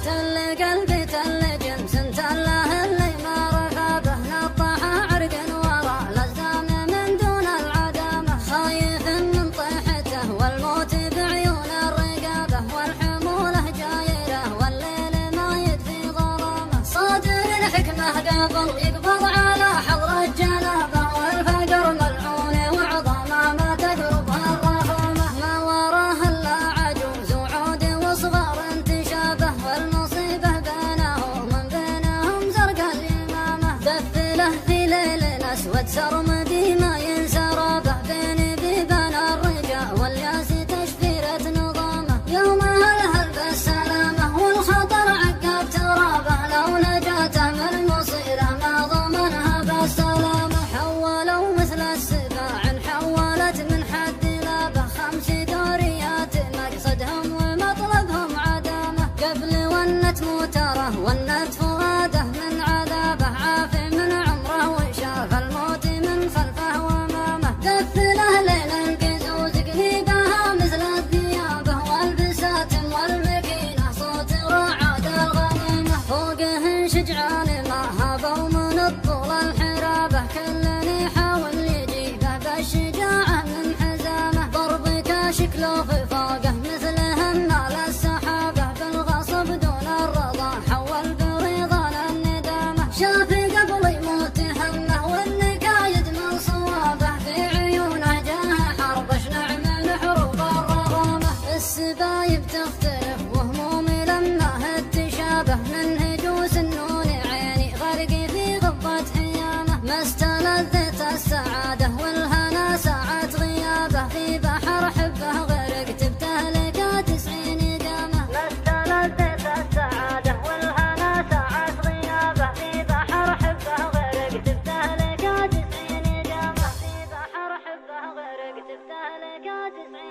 تل قلبي تل جنس تله اللي ما رفع به نطح عرق ورا لزام من دون العدامة خايف من طيحته والموت بعيون الرقابة والحمولة جايرة والليل ما يدفي ظلامه صادر الحكمة قبل يقبض على حضر الجنابة والفقر ملعون وعظامه ما تقربها الرحمة ما وراه الا عجوز وعود وصغار تشابه والمصيبة بينهم من بينهم زرق اليمامة دفله في ليل اسود سرمدي ما ينسربه بين بيبان الرجاء والياس تشفيرة نظامه يومها الهل بالسلامة والخطر عقب ترابه لو نجاته من مصيره ما ضمنها بالسلامة حولوا مثل السباع حولت من حد لابه 5 دوريات مقصدهم ومطلبهم عدامه قبل ونت موتره ونت فؤاده من عذابه عافي من عمره وشاف الموت من خلفه وامامه دفله ليل القزوز قليبها مثل الثيابه والبسات والمكينه صوت رعاد الغنيمه فوقهن شجعان ما هابوا من الطول الحرابه كل يحاول يجيبه بالشجاعه من حزامه ضرب كاشكله في فوقه مثل همال السحابه بالغصب دون الرضا حول بريضان الندامه شاف قبل يموت همه والنكايد من صوابه في عيونه جاه حرب اشنع من حروب الرغامه السبايب تختلف وهمومي لما تشابه من هجوس النون عيني غرقي في غبة حيامه ما استلذت السعاده والهنا ساعة غيابه في بحر حبه غرقت بتهلكة 90 قامه ما استلذت السعاده والهنا ساعة غيابه في بحر حبه غرقت بتهلكة 90 قامه في بحر حبه غرقت بتهلكة 90